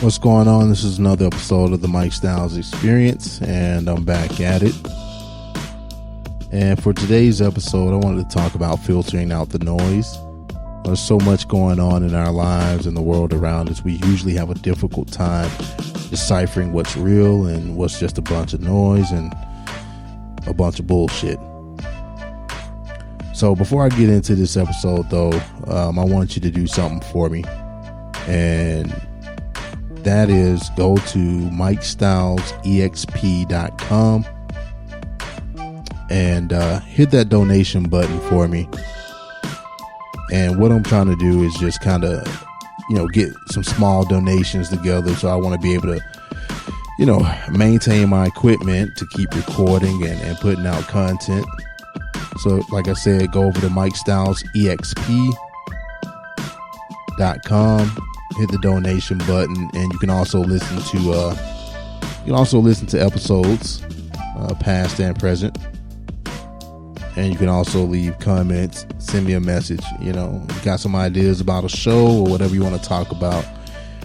What's going on? This is another episode of the Mike Styles Experience, and I'm back at it. And for today's episode, I wanted to talk about filtering out the noise. There's so much going on in our lives and the world around us. We usually have a difficult time deciphering what's real and what's just a bunch of noise and a bunch of bullshit. So before I get into this episode, though, I want you to do something for me. And that is go to MikeStylesEXP.com and hit that donation button for me. And what I'm trying to do is just kind of, get some small donations together. So I want to be able to, maintain my equipment to keep recording and putting out content. So like I said, go over to MikeStylesEXP.com. Hit the donation button, and you can also listen to episodes, past and present. And you can also leave comments, send me a message. You got some ideas about a show or whatever you want to talk about.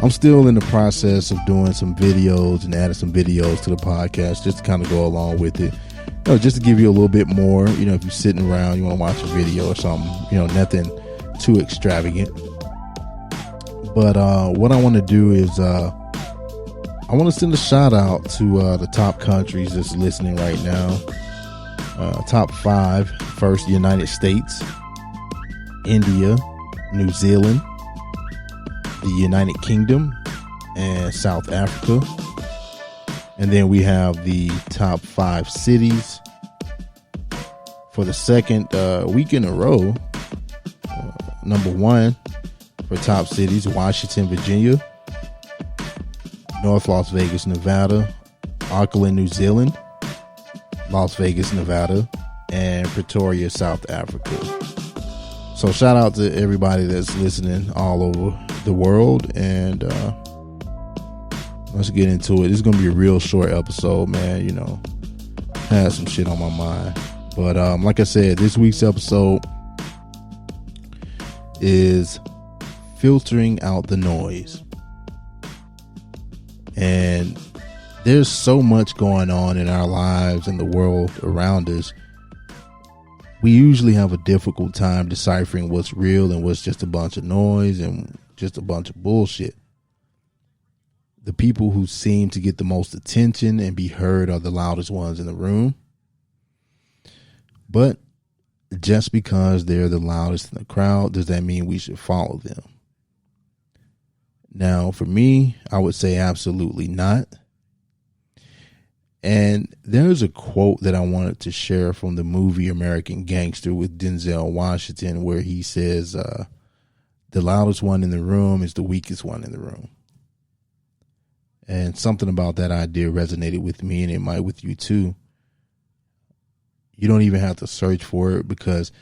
I'm still in the process of doing some videos and adding some videos to the podcast just to kind of go along with it. Just to give you a little bit more. If you're sitting around, you want to watch a video or something. Nothing too extravagant. But what I want to do is I want to send a shout out to the top countries that's listening right now. Top 5. First, the United States, India, New Zealand, the United Kingdom, and South Africa. And then we have the top 5 cities for the second week in a row. Number 1 for top cities: Washington, Virginia; North Las Vegas, Nevada; Auckland, New Zealand; Las Vegas, Nevada; and Pretoria, South Africa. So shout out to everybody that's listening all over the world, and let's get into it. This is gonna be a real short episode, man. Had some shit on my mind, but like I said, this week's episode is filtering out the noise. And there's so much going on in our lives and the world around us. We usually have a difficult time deciphering what's real and what's just a bunch of noise and just a bunch of bullshit. The people who seem to get the most attention and be heard are the loudest ones in the room. But just because they're the loudest in the crowd, does that mean we should follow them? Now, for me, I would say absolutely not. And there's a quote that I wanted to share from the movie American Gangster with Denzel Washington, where he says, the loudest one in the room is the weakest one in the room. And something about that idea resonated with me, and it might with you too. You don't even have to search for it because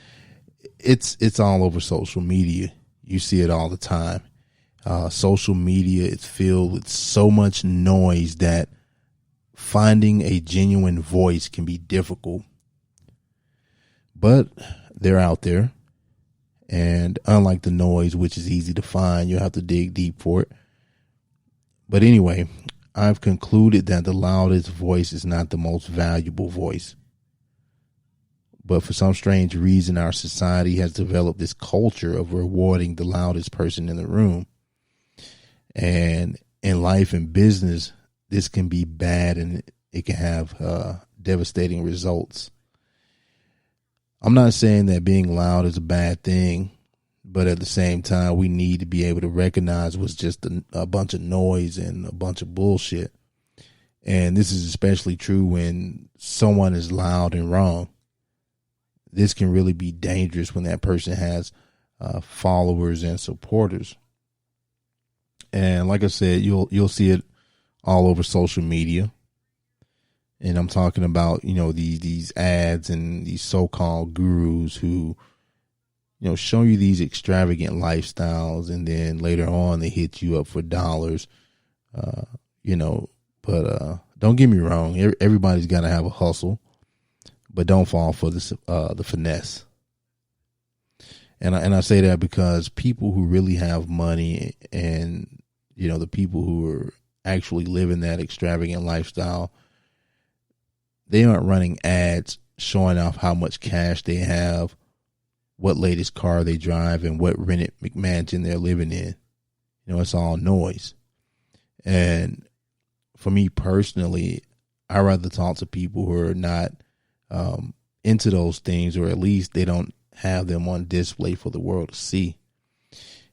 it's all over social media. You see it all the time. Social media is filled with so much noise that finding a genuine voice can be difficult. But they're out there. And unlike the noise, which is easy to find, you'll have to dig deep for it. But anyway, I've concluded that the loudest voice is not the most valuable voice. But for some strange reason, our society has developed this culture of rewarding the loudest person in the room. And in life and business, this can be bad, and it can have devastating results. I'm not saying that being loud is a bad thing, but at the same time, we need to be able to recognize what's just a bunch of noise and a bunch of bullshit. And this is especially true when someone is loud and wrong. This can really be dangerous when that person has followers and supporters. And like I said, you'll see it all over social media. And I'm talking about, these ads and these so-called gurus who, show you these extravagant lifestyles, and then later on they hit you up for dollars, but don't get me wrong. Everybody's got to have a hustle, but don't fall for the finesse. And I say that because people who really have money and The people who are actually living that extravagant lifestyle, they aren't running ads showing off how much cash they have, what latest car they drive, and what rented McMansion they're living in. It's all noise. And for me personally, I rather talk to people who are not into those things, or at least they don't have them on display for the world to see.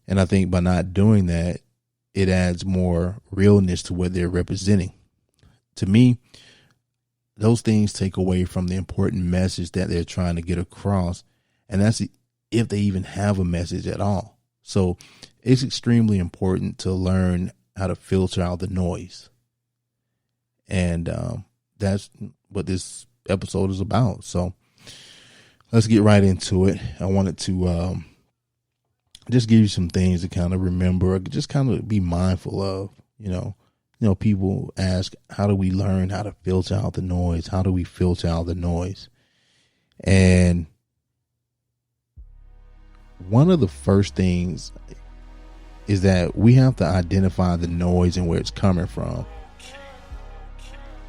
And I think by not doing that, it adds more realness to what they're representing. To me, those things take away from the important message that they're trying to get across. And that's if they even have a message at all. So it's extremely important to learn how to filter out the noise. And that's what this episode is about. So let's get right into it. I wanted to just give you some things to kind of remember, just kind of be mindful of. People ask, how do we learn how to filter out the noise? How do we filter out the noise? And one of the first things is that we have to identify the noise and where it's coming from.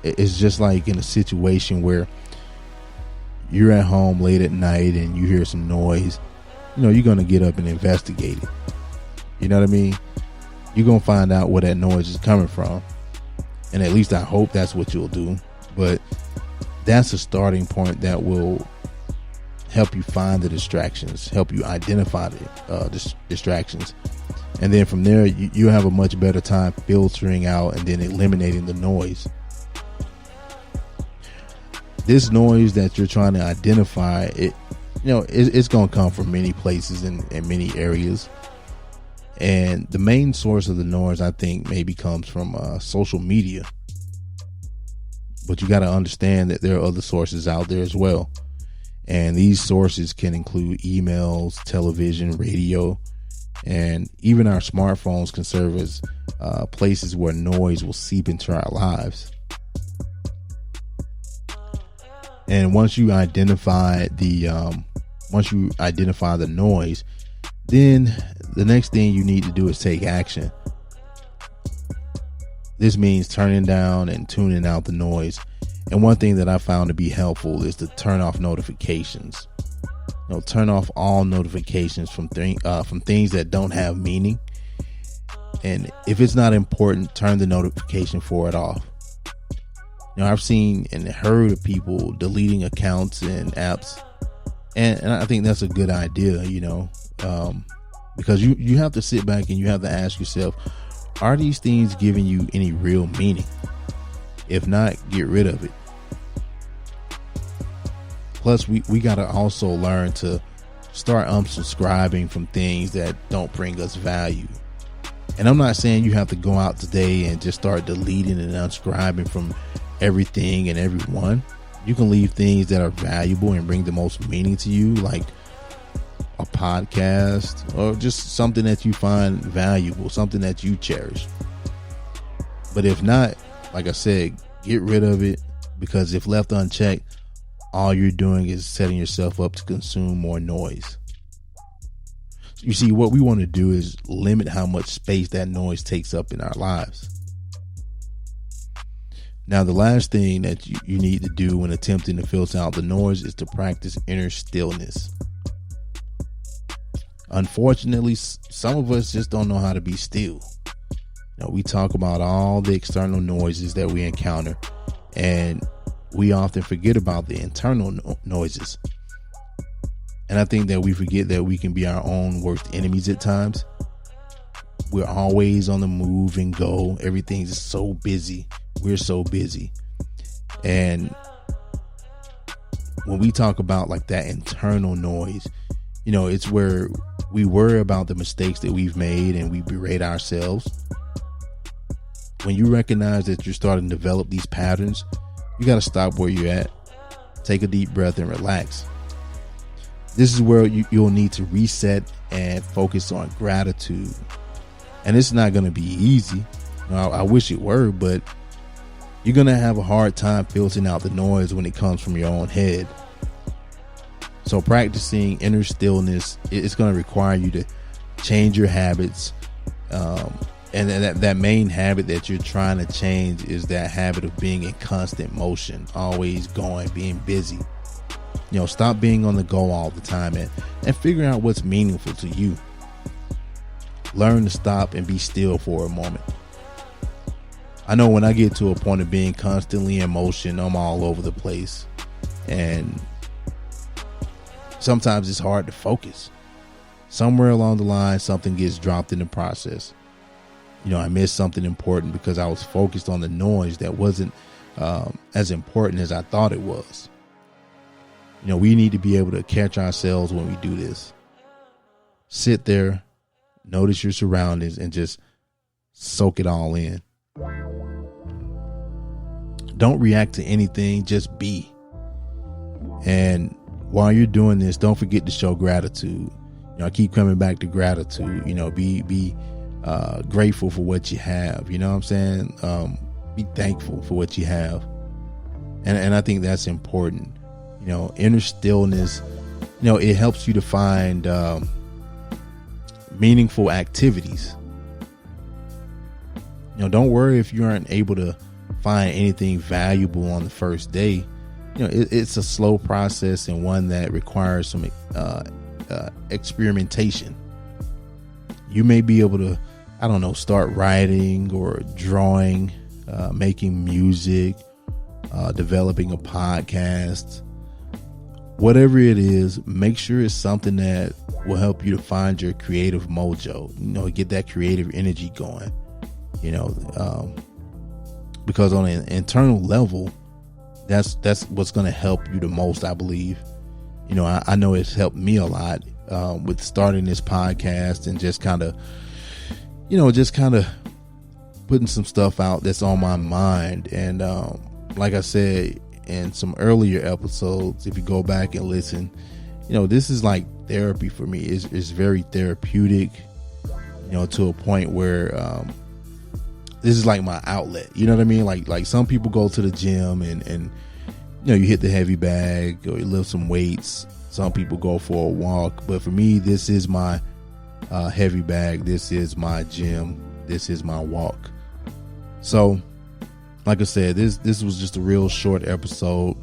It's just like in a situation where you're at home late at night and you hear some noise, you're going to get up and investigate it. You know what I mean? You're going to find out where that noise is coming from. And at least I hope that's what you'll do. But that's a starting point that will help you find the distractions, help you identify the distractions. And then from there, you have a much better time filtering out and then eliminating the noise. This noise that you're trying to identify, it's going to come from many places and many areas. And the main source of the noise, I think, maybe comes from social media. But you got to understand that there are other sources out there as well. And these sources can include emails, television, radio, and even our smartphones can serve as places where noise will seep into our lives. And once you identify the noise, then the next thing you need to do is take action. This means turning down and tuning out the noise. And one thing that I found to be helpful is to turn off notifications. Turn off all notifications from things that don't have meaning. And if it's not important, turn the notification for it off. I've seen and heard of people deleting accounts and apps. And I think that's a good idea, because you have to sit back and you have to ask yourself, are these things giving you any real meaning? If not, get rid of it. Plus, we got to also learn to start unsubscribing from things that don't bring us value. And I'm not saying you have to go out today and just start deleting and unsubscribing from everything and everyone. You can leave things that are valuable and bring the most meaning to you, like a podcast or just something that you find valuable, something that you cherish. But if not, like I said, get rid of it, because if left unchecked, all you're doing is setting yourself up to consume more noise. You see, what we want to do is limit how much space that noise takes up in our lives. Now, the last thing that you need to do when attempting to filter out the noise is to practice inner stillness. Unfortunately, some of us just don't know how to be still. We talk about all the external noises that we encounter, and we often forget about the internal noises. And I think that we forget that we can be our own worst enemies at times. We're always on the move and go. Everything's just so busy. We're so busy. And when we talk about like that internal noise, it's where we worry about the mistakes that we've made and we berate ourselves. When you recognize that you're starting to develop these patterns, you got to stop where you're at, take a deep breath and relax. This is where you'll need to reset and focus on gratitude. And it's not going to be easy. I wish it were, but you're going to have a hard time filtering out the noise when it comes from your own head. So practicing inner stillness is going to require you to change your habits, And that main habit that you're trying to change is that habit of being in constant motion, always going, being busy. Stop being on the go all the time and figure out what's meaningful to you. Learn to stop and be still for a moment. I know when I get to a point of being constantly in motion, I'm all over the place. And sometimes it's hard to focus. Somewhere along the line, something gets dropped in the process. I missed something important because I was focused on the noise that wasn't as important as I thought it was. We need to be able to catch ourselves when we do this. Sit there, notice your surroundings, and just soak it all in. Don't react to anything, just be. And while you're doing this, don't forget to show gratitude. I keep coming back to gratitude. Be grateful for what you have. You know what I'm saying? Be thankful for what you have. And I think that's important. Inner stillness, it helps you to find meaningful activities. Don't worry if you aren't able to find anything valuable on the first day. It's a slow process and one that requires some experimentation. You may be able to, start writing or drawing, making music, developing a podcast. Whatever it is, make sure it's something that will help you to find your creative mojo, get that creative energy going, because on an internal level, that's what's going to help you the most, I believe. I know it's helped me a lot with starting this podcast and just kind of putting some stuff out that's on my mind. And like I said in some earlier episodes, if you go back and listen, this is like therapy for me. It's very therapeutic, to a point where this is like my outlet. You know what I mean? Like some people go to the gym and you hit the heavy bag or you lift some weights. Some people go for a walk, but for me, this is my heavy bag. This is my gym. This is my walk. So, like I said, this was just a real short episode.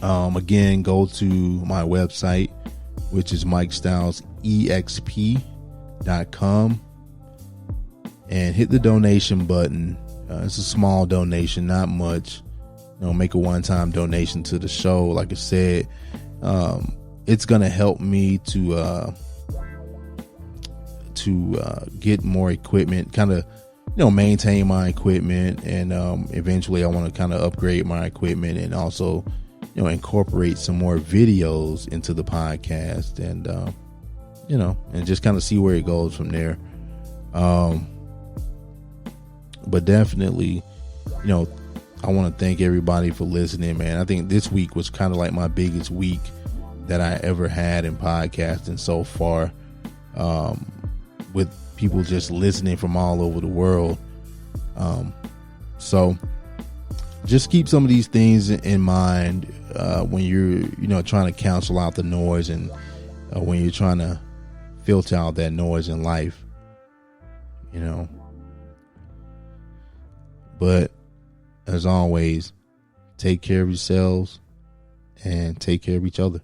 Again, go to my website, which is MikeStylesEXP.com, and hit the donation button. It's a small donation, not much. Make a one-time donation to the show. Like I said, it's gonna help me to get more equipment, kind of maintain my equipment, and eventually I want to kind of upgrade my equipment and also incorporate some more videos into the podcast, and and just kind of see where it goes from there. But definitely, I want to thank everybody for listening, man. I think this week was kind of like my biggest week that I ever had in podcasting so far, with people just listening from all over the world. So just keep some of these things in mind when you're, trying to cancel out the noise, and when you're trying to filter out that noise in life, But as always, take care of yourselves and take care of each other.